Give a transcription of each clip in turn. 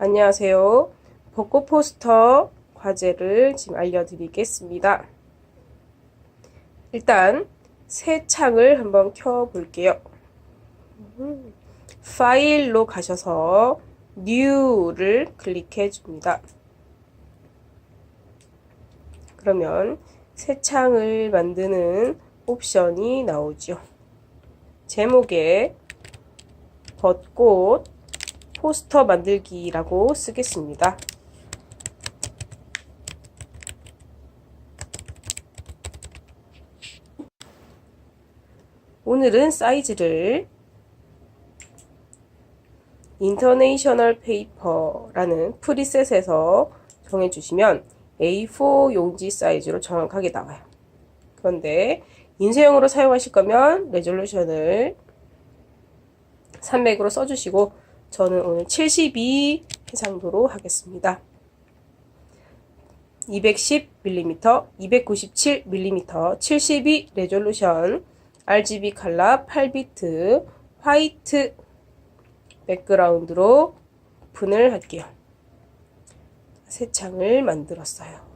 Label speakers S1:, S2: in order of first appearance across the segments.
S1: 안녕하세요. 벚꽃 포스터 과제를 지금 알려드리겠습니다. 일단 새 창을 한번 켜 볼게요. 파일로 가셔서 New를 클릭해 줍니다. 그러면 새 창을 만드는 옵션이 나오죠. 제목에 벚꽃 포스터 만들기라고 쓰겠습니다. 오늘은 사이즈를 인터내셔널 페이퍼라는 프리셋에서 정해주시면 A4 용지 사이즈로 정확하게 나와요. 그런데 인쇄용으로 사용하실 거면 레졸루션을 300으로 써주시고 저는 오늘 72 해상도로 하겠습니다. 210mm, 297mm, 72 레졸루션, RGB 컬러 8비트, 화이트 백그라운드로 오픈을 할게요. 새 창을 만들었어요.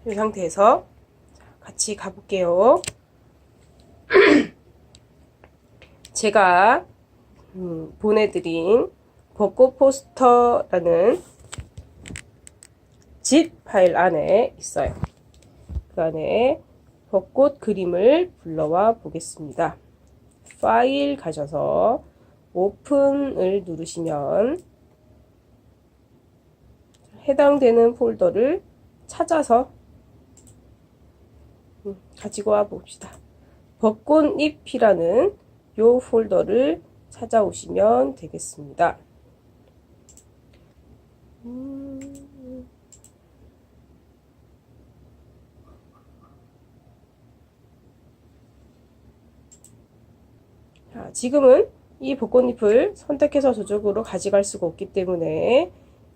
S1: 이 상태에서 같이 가볼게요. 제가 보내드린 벚꽃 포스터라는 zip 파일 안에 있어요. 그 안에 벚꽃 그림을 불러와 보겠습니다. 파일 가셔서 오픈을 누르시면 해당되는 폴더를 찾아서 가지고 와 봅시다. 벚꽃잎이라는 요 폴더를 찾아오시면 되겠습니다. 자, 지금은 이 벚꽃잎을 선택해서 저쪽으로 가져갈 수가 없기 때문에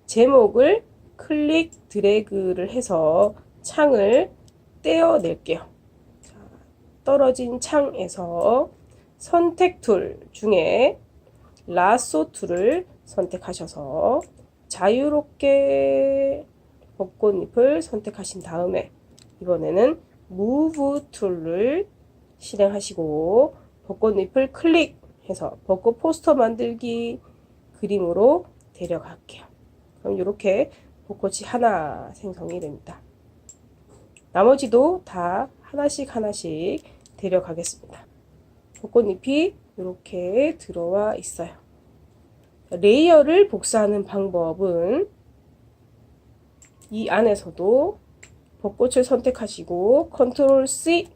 S1: 제목을 클릭 드래그를 해서 창을 떼어낼게요. 자, 떨어진 창에서 선택 툴 중에 라쏘 툴을 선택하셔서 자유롭게 벚꽃잎을 선택하신 다음에 이번에는 무브 툴을 실행하시고 벚꽃잎을 클릭해서 벚꽃 포스터 만들기 그림으로 데려갈게요. 그럼 이렇게 벚꽃이 하나 생성이 됩니다. 나머지도 다 하나씩 데려가겠습니다. 벚꽃잎이 이렇게 들어와 있어요. 레이어를 복사하는 방법은 이 안에서도 벚꽃을 선택하시고 컨트롤 C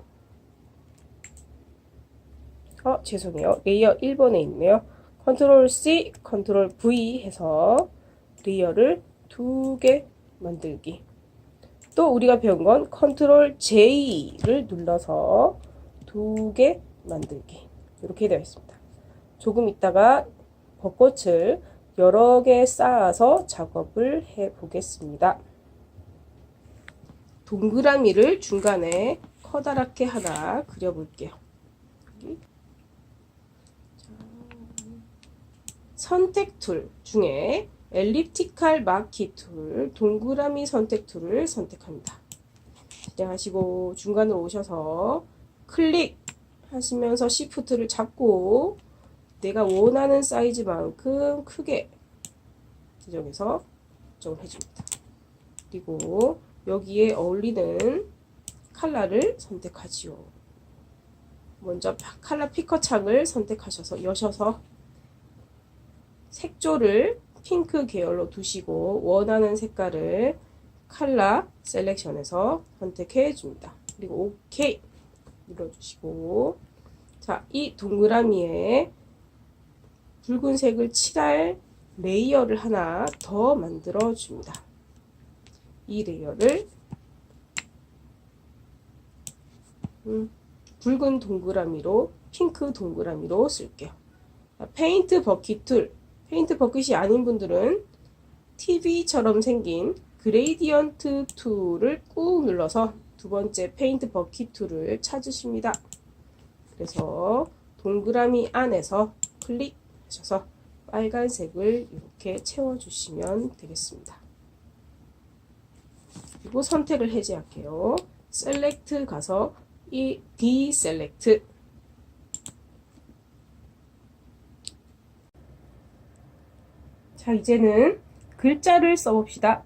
S1: 죄송해요. 레이어 1번에 있네요. 컨트롤 C, 컨트롤 V 해서 레이어를 2개 만들기. 또 우리가 배운 건 컨트롤 J를 눌러서 2개 만들기. 이렇게 되어 있습니다. 조금 있다가 벚꽃을 여러 개 쌓아서 작업을 해 보겠습니다. 동그라미를 중간에 커다랗게 하나 그려 볼게요. 여기. 선택 툴 중에 엘립티칼 마키 툴, 동그라미 선택 툴을 선택합니다. 실행하시고 중간으로 오셔서 클릭 하시면서 시프트를 잡고 내가 원하는 사이즈만큼 크게 지정해서 조정을 해줍니다. 그리고 여기에 어울리는 컬러를 선택하지요. 먼저 컬러 피커 창을 선택하셔서 여셔서 색조를 핑크 계열로 두시고 원하는 색깔을 컬러 셀렉션에서 선택해 줍니다. 그리고 OK 눌러주시고 자, 이 동그라미에 붉은색을 칠할 레이어를 하나 더 만들어 줍니다. 이 레이어를 붉은 동그라미로 핑크 동그라미로 쓸게요. 자, 페인트 버킷 툴, 페인트 버킷이 아닌 분들은 TV처럼 생긴 그레이디언트 툴을 꾹 눌러서 두 번째 페인트 버킷 툴을 찾으십니다. 그래서 동그라미 안에서 클릭하셔서 빨간색을 이렇게 채워주시면 되겠습니다. 그리고 선택을 해제할게요. 셀렉트 가서 이 디셀렉트. 자, 이제는 글자를 써봅시다.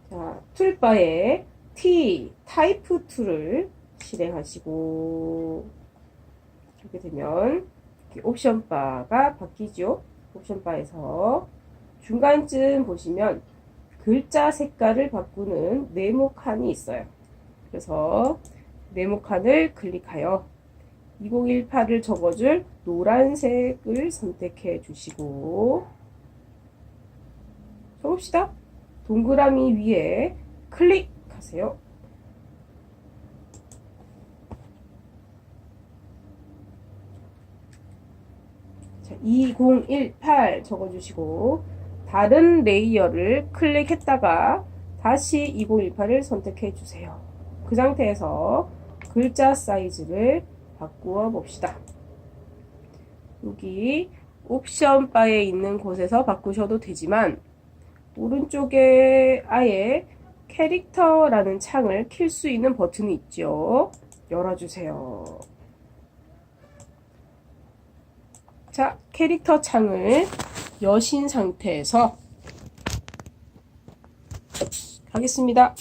S1: 자, 툴바에 T, 타이프 툴을 실행하시고 이렇게 되면 이렇게 옵션 바가 바뀌죠. 옵션 바에서 중간쯤 보시면 글자 색깔을 바꾸는 네모칸이 있어요. 그래서 네모칸을 클릭하여 2018을 적어줄 노란색을 선택해 주시고 써봅시다. 동그라미 위에 클릭하세요. 자, 2018 적어주시고 다른 레이어를 클릭했다가 다시 2018을 선택해 주세요. 그 상태에서 글자 사이즈를 바꾸어 봅시다. 여기 옵션 바에 있는 곳에서 바꾸셔도 되지만 오른쪽에 아예 캐릭터라는 창을 킬 수 있는 버튼이 있죠. 열어주세요. 자, 캐릭터 창을 여신 상태에서 가겠습니다.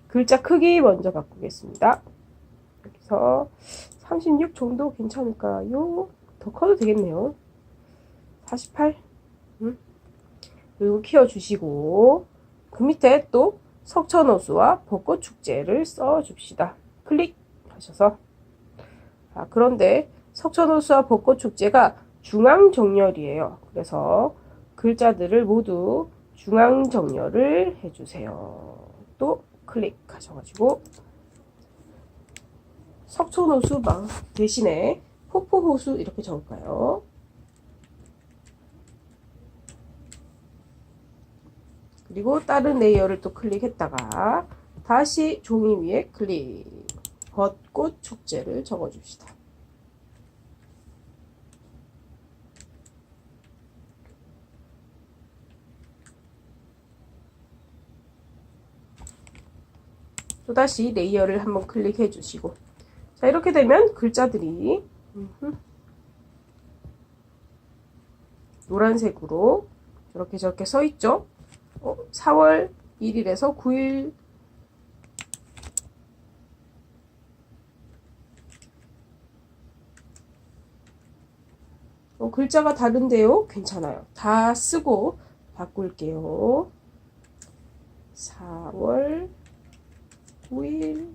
S1: 글자 크기 먼저 바꾸겠습니다. 여기서 36 정도 괜찮을까요? 더 커도 되겠네요. 48. 그리고 키워주시고 그 밑에 또 석천호수와 벚꽃축제를 써줍시다. 클릭하셔서 그런데 석천호수와 벚꽃축제가 중앙정렬이에요. 그래서 글자들을 모두 중앙정렬을 해주세요. 또 클릭하셔가지고 석촌호수 대신에 폭포호수 이렇게 적을까요? 그리고 다른 레이어를 또 클릭했다가 다시 종이 위에 클릭. 벚꽃 축제를 적어줍시다. 또다시 레이어를 한번 클릭해 주시고 자, 이렇게 되면 글자들이 노란색으로 저렇게 써 있죠. 4월 1일에서 9일 글자가 다른데요. 괜찮아요. 다 쓰고 바꿀게요. 4월 9일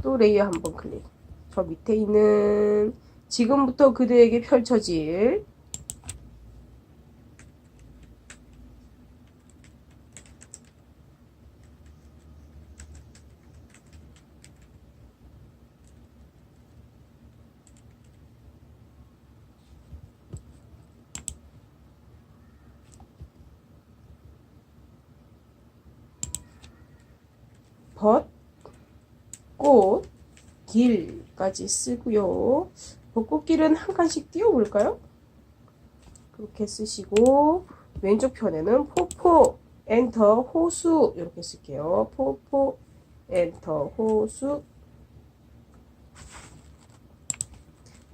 S1: 또 레이어 한번 클릭. 저 밑에 있는 지금부터 그대에게 펼쳐질 벚꽃 길까지 쓰고요. 벚꽃길은 한 칸씩 띄워볼까요? 그렇게 쓰시고 왼쪽 편에는 포포 엔터 호수 이렇게 쓸게요. 포포 엔터 호수.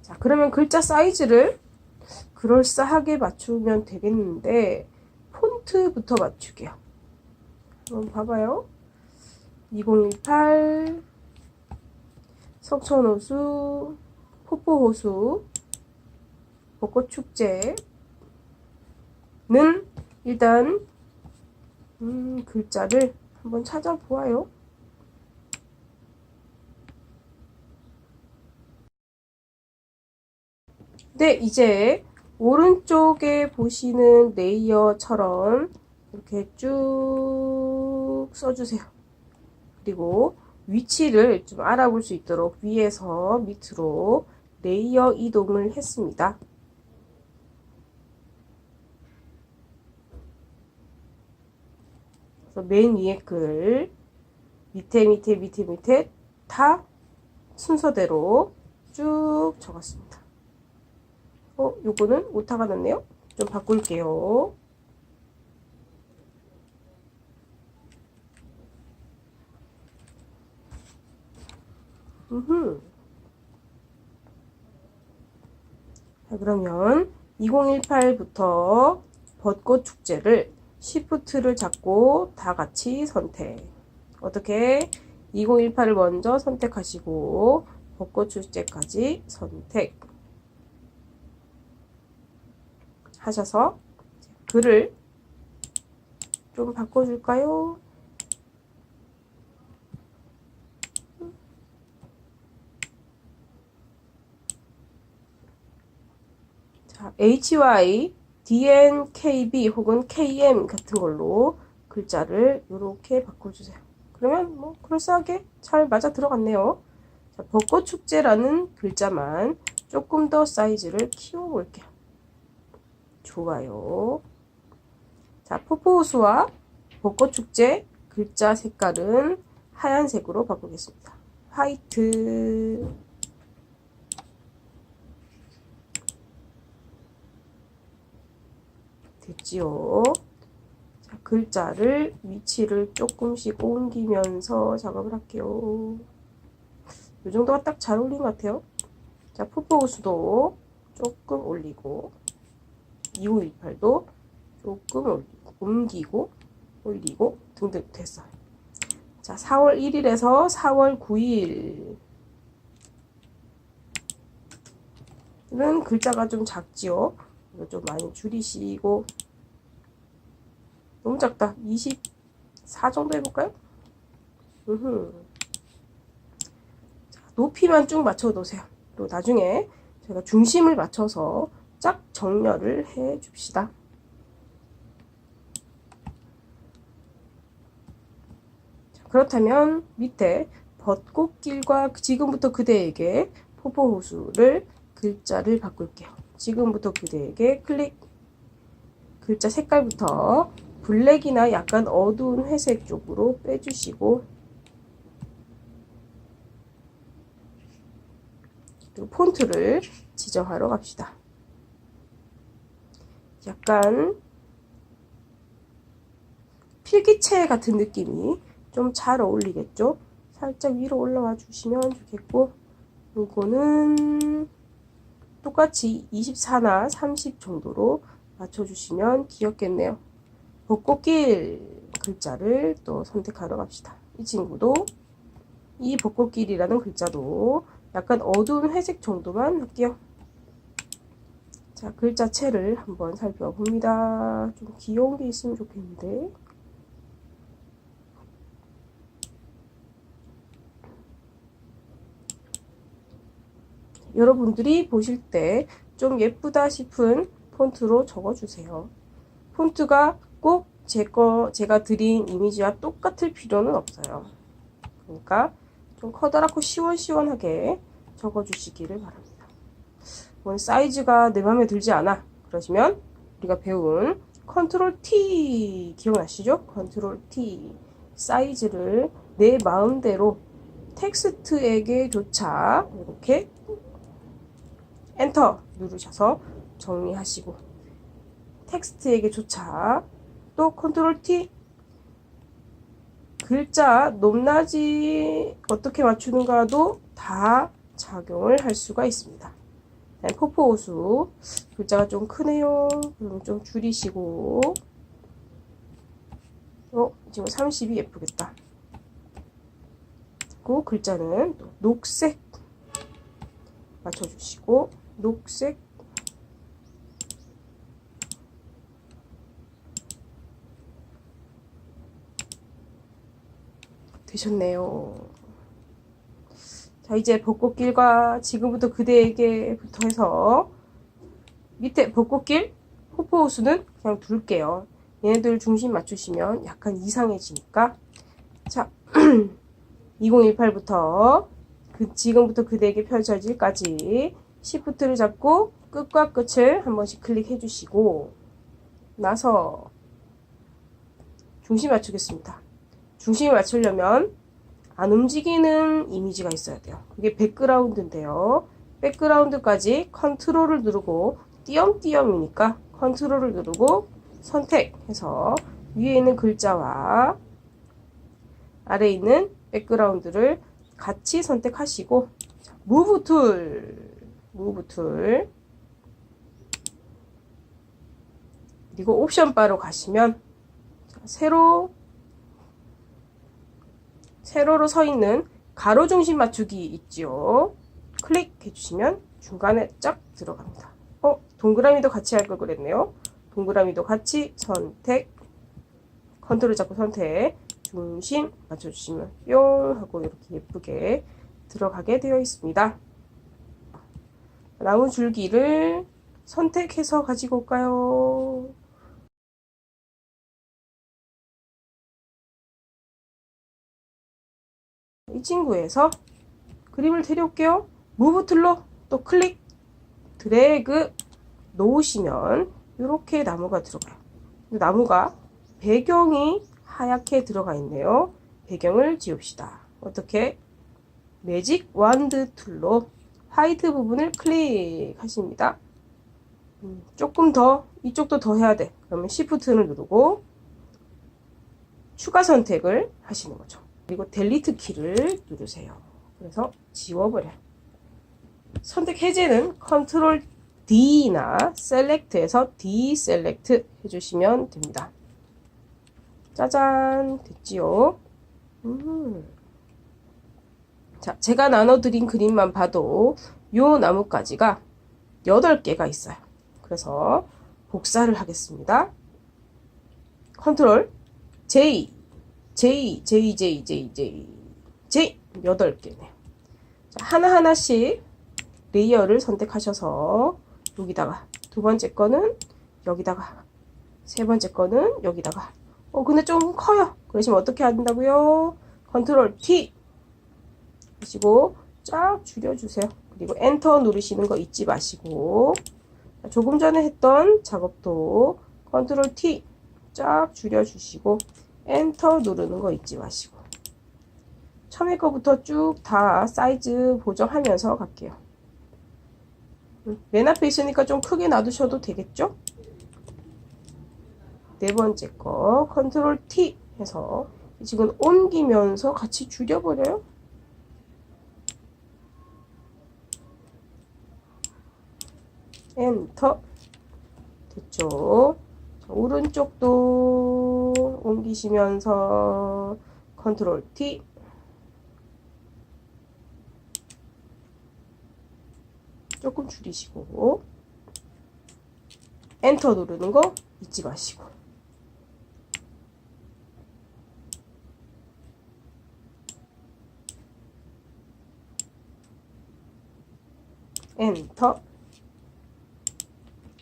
S1: 자, 그러면 글자 사이즈를 그럴싸하게 맞추면 되겠는데 폰트부터 맞추게요. 한번 봐봐요. 2018 석천호수 폭포호수 벚꽃축제는 일단 글자를 한번 찾아보아요. 네, 이제 오른쪽에 보시는 레이어처럼 이렇게 쭉 써주세요. 그리고 위치를 좀 알아볼 수 있도록 위에서 밑으로 레이어 이동을 했습니다. 그래서 맨 위에 글 밑에 다 순서대로 쭉 적었습니다. 요거는 오타가 났네요. 좀 바꿀게요. 자, 그러면 2018부터 벚꽃 축제를 Shift를 잡고 다 같이 선택. 어떻게? 2018을 먼저 선택하시고 벚꽃 축제까지 선택 하셔서 글을 좀 바꿔줄까요? 자, HY, DNKB 혹은 KM 같은 걸로 글자를 이렇게 바꿔주세요. 그러면 뭐 그럴싸하게 잘 맞아 들어갔네요. 자, 벚꽃 축제라는 글자만 조금 더 사이즈를 키워볼게요. 좋아요. 자, 폭포호수와 벚꽃 축제 글자 색깔은 하얀색으로 바꾸겠습니다. 화이트. 됐지요? 자, 글자를 위치를 조금씩 옮기면서 작업을 할게요. 이 정도가 딱 잘 어울린 것 같아요. 자, 폭포호수도 조금 올리고 2518도 조금 올리고 옮기고 올리고 등등 됐어요. 자, 4월 1일에서 4월 9일 는 글자가 좀 작지요. 이거 좀 많이 줄이시고. 너무 작다. 24 정도 해볼까요? 자, 높이만 쭉 맞춰 놓으세요. 또 나중에 제가 중심을 맞춰서 짝 정렬을 해 줍시다. 자, 그렇다면 밑에 벚꽃길과 지금부터 그대에게 폭포호수를 글자를 바꿀게요. 지금부터 그대에게 클릭. 글자 색깔부터 블랙이나 약간 어두운 회색 쪽으로 빼주시고, 그리고 폰트를 지정하러 갑시다. 약간 필기체 같은 느낌이 좀 잘 어울리겠죠? 살짝 위로 올라와 주시면 좋겠고, 요거는 똑같이 24나 30 정도로 맞춰주시면 귀엽겠네요. 벚꽃길 글자를 또 선택하러 갑시다. 이 친구도 이 벚꽃길이라는 글자도 약간 어두운 회색 정도만 할게요. 자, 글자체를 한번 살펴봅니다. 좀 귀여운 게 있으면 좋겠는데. 여러분들이 보실 때 좀 예쁘다 싶은 폰트로 적어주세요. 폰트가 꼭 제가 드린 이미지와 똑같을 필요는 없어요. 그러니까 좀 커다랗고 시원시원하게 적어주시기를 바랍니다. 오늘 사이즈가 내 마음에 들지 않아 그러시면 우리가 배운 컨트롤 T 기억나시죠? 컨트롤 T 사이즈를 내 마음대로 텍스트에게조차 이렇게 엔터 누르셔서 정리하시고, 텍스트에게조차 또 컨트롤 T 글자 높낮이 어떻게 맞추는가도 다 작용을 할 수가 있습니다. 폭포호수 글자가 좀 크네요. 그럼 좀 줄이시고, 지금 30이 예쁘겠다. 그리고 글자는 또 녹색 맞춰주시고, 녹색 되셨네요. 자, 이제 벚꽃길과 지금부터 그대에게부터 해서 밑에 벚꽃길, 폭포호수는 그냥 둘게요. 얘네들 중심 맞추시면 약간 이상해지니까. 자, 2018부터 지금부터 그대에게 펼쳐질까지 Shift를 잡고 끝과 끝을 한 번씩 클릭해 주시고 나서 중심 맞추겠습니다. 중심을 맞추려면 안 움직이는 이미지가 있어야 돼요. 그게 백그라운드인데요. 백그라운드까지 컨트롤을 누르고 띄엄띄엄이니까 컨트롤을 누르고 선택해서 위에 있는 글자와 아래에 있는 백그라운드를 같이 선택하시고 무브 툴 그리고 옵션 바로 가시면 세로로 서 있는 가로 중심 맞추기 있지요. 클릭해 주시면 중간에 쫙 들어갑니다. 동그라미도 같이 할 걸 그랬네요. 동그라미도 같이 선택, 컨트롤 잡고 선택, 중심 맞춰주시면 뿅 하고 이렇게 예쁘게 들어가게 되어 있습니다. 나무 줄기를 선택해서 가지고 올까요? 이 친구에서 그림을 데려올게요. 무브 툴로 또 클릭, 드래그 놓으시면 이렇게 나무가 들어가요. 나무가 배경이 하얗게 들어가 있네요. 배경을 지웁시다. 어떻게? 매직 완드 툴로 화이트 부분을 클릭하십니다. 조금 더, 이쪽도 더 해야 돼. 그러면 Shift를 누르고 추가 선택을 하시는 거죠. 그리고 델리트 키를 누르세요. 그래서 지워버려요. 선택 해제는 컨트롤 D나 셀렉트에서 디셀렉트 해주시면 됩니다. 짜잔, 됐지요? 자, 제가 나눠드린 그림만 봐도 요 나뭇가지가 8개가 있어요. 그래서 복사를 하겠습니다. 컨트롤 J 8개네요. 자, 하나하나씩 레이어를 선택하셔서 여기다가 두 번째 거는 여기다가 세 번째 거는 여기다가 근데 좀 커요. 그러시면 어떻게 한다고요? 컨트롤 T 하시고 쫙 줄여주세요. 그리고 엔터 누르시는 거 잊지 마시고 조금 전에 했던 작업도 컨트롤 T 쫙 줄여주시고 엔터 누르는 거 잊지 마시고 처음에 거부터 쭉 다 사이즈 보정하면서 갈게요. 맨 앞에 있으니까 좀 크게 놔두셔도 되겠죠? 네 번째 거 컨트롤 T 해서 지금 옮기면서 같이 줄여버려요. 엔터. 됐죠? 자, 오른쪽도 옮기시면서 컨트롤 T. 조금 줄이시고 엔터 누르는 거 잊지 마시고 엔터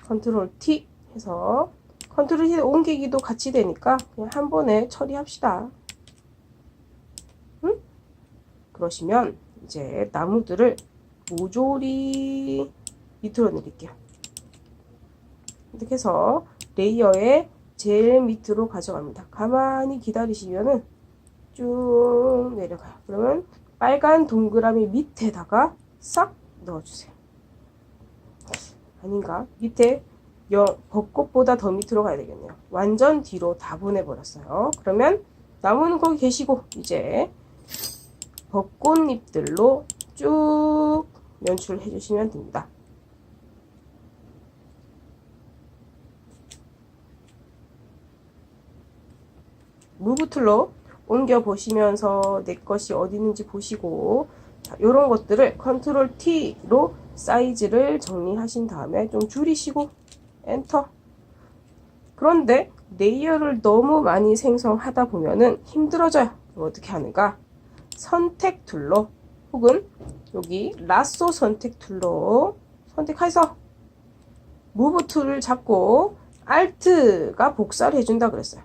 S1: 컨트롤 T 해서 컨트롤 T 옮기기도 같이 되니까 그냥 한 번에 처리합시다. 응? 그러시면 이제 나무들을 모조리 밑으로 내릴게요. 이렇게 해서 레이어의 제일 밑으로 가져갑니다. 가만히 기다리시면은 쭉 내려가요. 그러면 빨간 동그라미 밑에다가 싹 넣어주세요. 아닌가? 밑에 벚꽃보다 더 밑으로 가야 되겠네요. 완전 뒤로 다 보내버렸어요. 그러면 나무는 거기 계시고 이제 벚꽃잎들로 쭉 연출해 주시면 됩니다. 무브 툴로 옮겨 보시면서 내 것이 어디 있는지 보시고 이런 것들을 컨트롤 T로 사이즈를 정리하신 다음에 좀 줄이시고 엔터. 그런데 레이어를 너무 많이 생성하다 보면은 힘들어져요. 어떻게 하는가? 선택 툴로 혹은 여기 라쏘 선택 툴로 선택해서 무브 툴을 잡고 Alt가 복사를 해준다 그랬어요.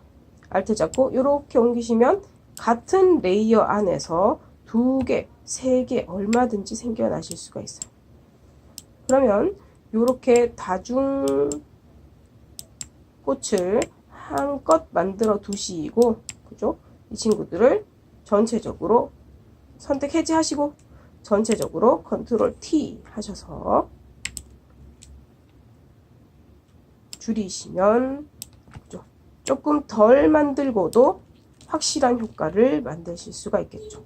S1: Alt 잡고 이렇게 옮기시면 같은 레이어 안에서 2개, 3개 얼마든지 생겨나실 수가 있어요. 그러면 이렇게 다중 꽃을 한껏 만들어 두시고, 그죠? 이 친구들을 전체적으로 선택 해제하시고 전체적으로 컨트롤 T 하셔서 줄이시면, 그죠? 조금 덜 만들고도 확실한 효과를 만드실 수가 있겠죠.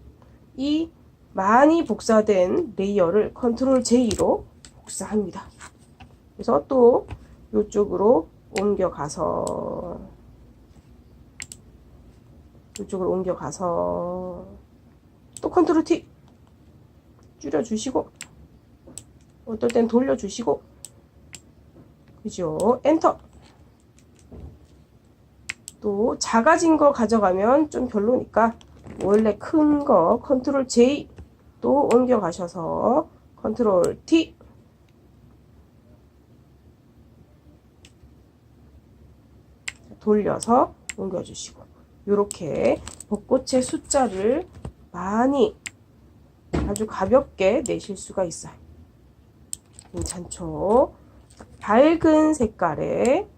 S1: 이 많이 복사된 레이어를 컨트롤 J로 복사합니다. 그래서 또 이쪽으로 옮겨가서 또 컨트롤 T 줄여주시고, 어떨 땐 돌려주시고, 그죠? 엔터. 또 작아진 거 가져가면 좀 별로니까 원래 큰 거 컨트롤 J 또 옮겨 가셔서 컨트롤 T 돌려서 옮겨주시고, 이렇게 벚꽃의 숫자를 많이 아주 가볍게 내실 수가 있어요. 괜찮죠? 밝은 색깔의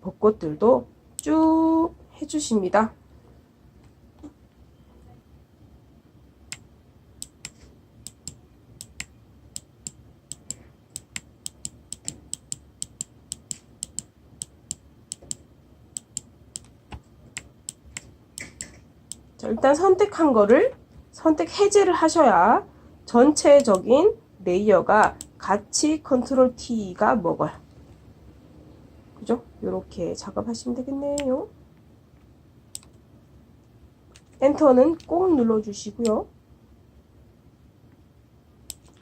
S1: 벚꽃들도 쭉 해주십니다. 자, 일단 선택한 거를 선택 해제를 하셔야 전체적인 레이어가 같이 컨트롤 T가 먹어요. 그죠? 이렇게 작업하시면 되겠네요. 엔터는 꼭 눌러주시고요.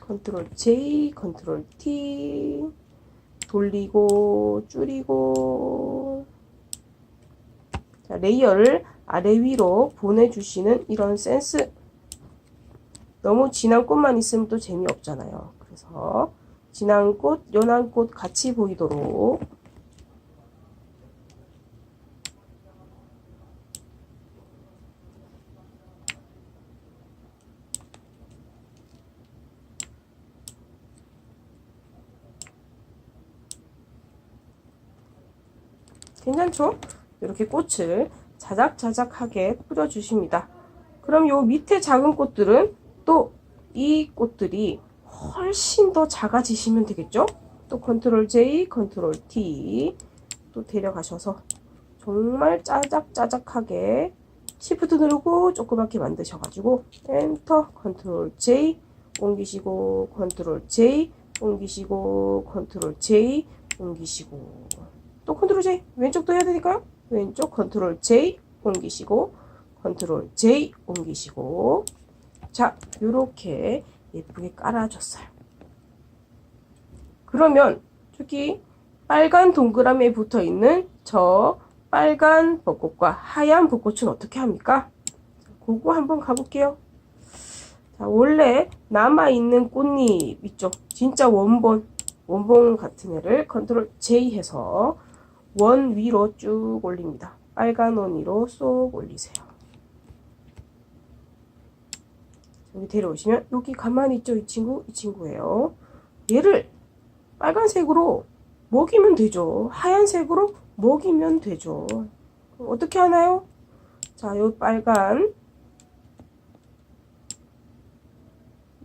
S1: 컨트롤 J, 컨트롤 T 돌리고 줄이고. 자, 레이어를 아래 위로 보내주시는 이런 센스. 너무 진한 꽃만 있으면 또 재미없잖아요. 그래서 진한 꽃, 연한 꽃 같이 보이도록 괜찮죠? 이렇게 꽃을 자작자작하게 뿌려주십니다. 그럼 요 밑에 작은 꽃들은 또 이 꽃들이 훨씬 더 작아지시면 되겠죠? 또 컨트롤 J, 컨트롤 T 또 데려가셔서 정말 짜작짜작하게 시프트 누르고 조그맣게 만드셔가지고 엔터, 컨트롤 J 옮기시고 컨트롤 J 옮기시고 컨트롤 J 옮기시고 또 컨트롤 J 왼쪽도 해야 되니까요. 왼쪽 컨트롤 J 옮기시고 컨트롤 J 옮기시고. 자, 요렇게 예쁘게 깔아줬어요. 그러면 저기 빨간 동그라미에 붙어 있는 저 빨간 벚꽃과 하얀 벚꽃은 어떻게 합니까? 그거 한번 가볼게요. 자, 원래 남아있는 꽃잎 있죠? 진짜 원본 같은 애를 컨트롤 J 해서 원 위로 쭉 올립니다. 빨간 원 위로 쏙 올리세요. 여기 데려오시면 여기 가만히 있죠? 이 친구예요. 얘를 빨간색으로 먹이면 되죠. 하얀색으로 먹이면 되죠. 어떻게 하나요? 자, 요 빨간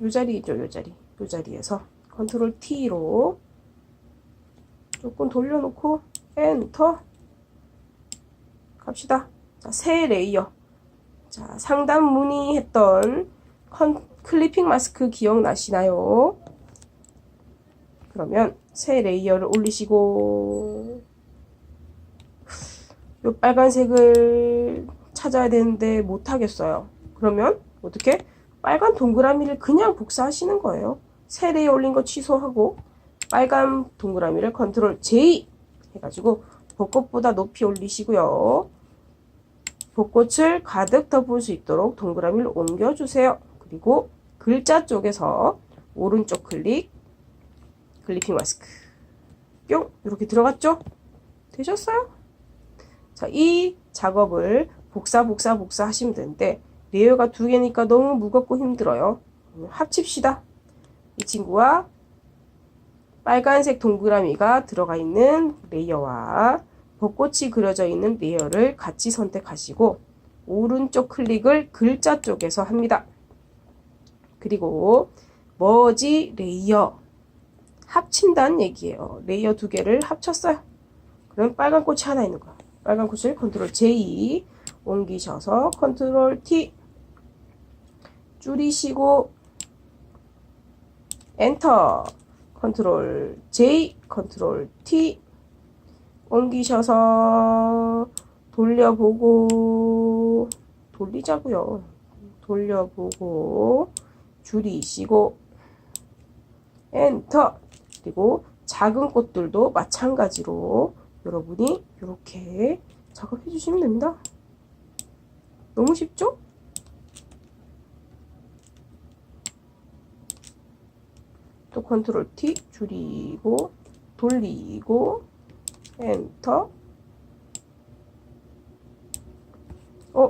S1: 요 자리 있죠? 요 자리에서 컨트롤 T로 조금 돌려놓고 엔터 갑시다. 자, 새 레이어. 자, 상단 문의했던 클리핑 마스크 기억나시나요? 그러면 새 레이어를 올리시고 요 빨간색을 찾아야 되는데 못하겠어요. 그러면 어떻게? 빨간 동그라미를 그냥 복사하시는 거예요. 새 레이어 올린 거 취소하고 빨간 동그라미를 컨트롤 J 해가지고 벚꽃보다 높이 올리시고요. 벚꽃을 가득 덮을 수 있도록 동그라미를 옮겨주세요. 그리고 글자 쪽에서 오른쪽 클릭, 클리핑 마스크 뿅 이렇게 들어갔죠? 되셨어요? 자, 이 작업을 복사 하시면 되는데 레이어가 두 개니까 너무 무겁고 힘들어요. 합칩시다. 이 친구와 빨간색 동그라미가 들어가 있는 레이어와 벚꽃이 그려져 있는 레이어를 같이 선택하시고 오른쪽 클릭을 글자 쪽에서 합니다. 그리고 머지 레이어 합친다는 얘기예요. 레이어 두 개를 합쳤어요. 그럼 빨간 꽃이 하나 있는 거야. 빨간 꽃을 컨트롤 J 옮기셔서 컨트롤 T 줄이시고 엔터 컨트롤 J 컨트롤 T 옮기셔서 돌려보고 돌리자고요. 돌려보고 줄이시고 엔터. 그리고 작은 꽃들도 마찬가지로 여러분이 이렇게 작업해 주시면 됩니다. 너무 쉽죠? 또 컨트롤 T 줄이고 돌리고 엔터.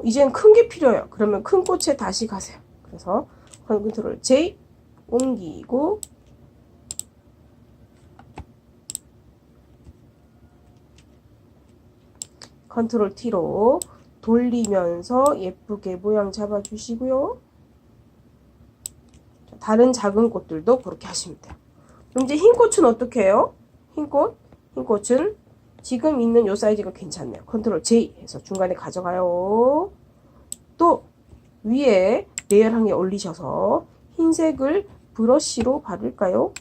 S1: 이젠 큰 게 필요해요. 그러면 큰 꽃에 다시 가세요. 그래서 컨트롤 J 옮기고 컨트롤 T로 돌리면서 예쁘게 모양 잡아주시고요. 다른 작은 꽃들도 그렇게 하시면 돼요. 그럼 이제 흰 꽃은 어떻게 해요? 흰 꽃은 지금 있는 요 사이즈가 괜찮네요. 컨트롤 J 해서 중간에 가져가요. 또 위에 레이어 한 개 올리셔서 흰색을 브러쉬로 바를까요?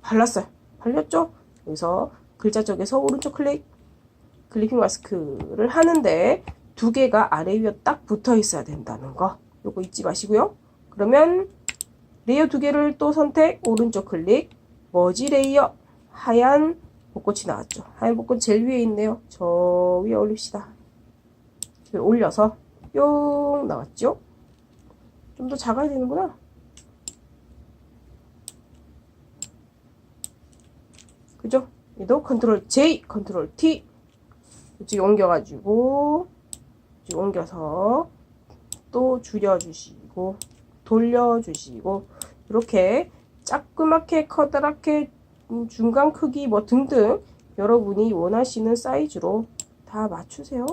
S1: 발랐어요. 발렸죠? 여기서 글자 쪽에서 오른쪽 클리핑 마스크를 하는데 두 개가 아래 위에 딱 붙어 있어야 된다는 거. 요거 잊지 마시고요. 그러면 레이어 두 개를 또 선택, 오른쪽 클릭, 머지 레이어, 하얀 벚꽃이 나왔죠. 하얀 벚꽃 제일 위에 있네요. 저 위에 올립시다. 올려서 뿅 나왔죠? 좀 더 작아야 되는구나. 그죠? 얘도 컨트롤 J, 컨트롤 T 이쪽에 옮겨가지고 이쪽에 옮겨서 또 줄여주시고 돌려주시고 이렇게 조그맣게 커다랗게 중간 크기 뭐 등등 여러분이 원하시는 사이즈로 다 맞추세요.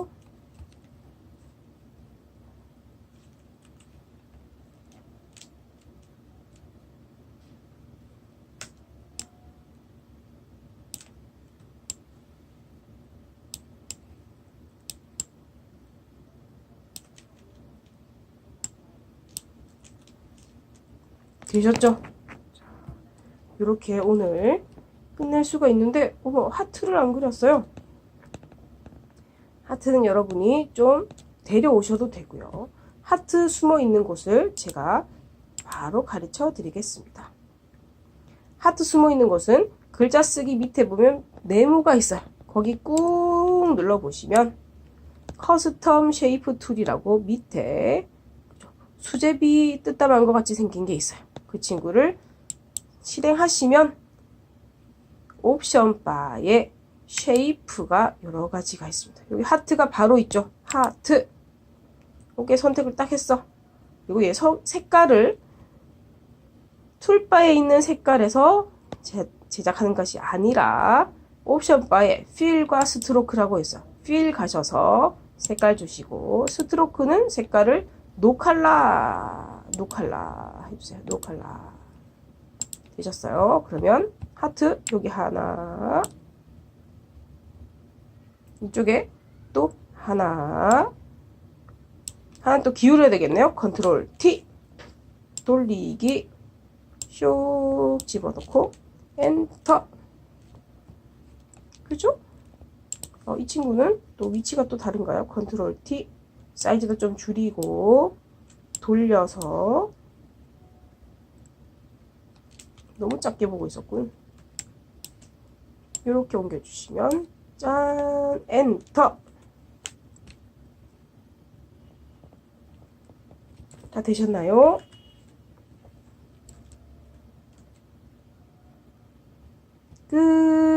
S1: 되셨죠? 이렇게 오늘 끝낼 수가 있는데 하트를 안 그렸어요. 하트는 여러분이 좀 데려오셔도 되고요. 하트 숨어 있는 곳을 제가 바로 가르쳐 드리겠습니다. 하트 숨어 있는 곳은 글자 쓰기 밑에 보면 네모가 있어요. 거기 꾹 눌러 보시면 커스텀 쉐이프 툴이라고 밑에 수제비 뜯다만 것 같이 생긴 게 있어요. 그 친구를 실행하시면 옵션 바에 쉐이프가 여러 가지가 있습니다. 여기 하트가 바로 있죠. 하트. 이렇게 선택을 딱 했어. 그리고 얘 색깔을 툴바에 있는 색깔에서 제작하는 것이 아니라 옵션 바에 필과 스트로크라고 있어요. 필 가셔서 색깔 주시고 스트로크는 색깔을 노칼라 해주세요. 노칼라 되셨어요. 그러면 하트 여기 하나, 이쪽에 또 하나 또 기울여야 되겠네요. 컨트롤 T 돌리기 슉 집어넣고 엔터. 그죠? 이 친구는 또 위치가 또 다른가요? 컨트롤 T 사이즈도 좀 줄이고 돌려서 너무 작게 보고 있었군. 이렇게 옮겨주시면 짠 엔터. 다 되셨나요? 끝.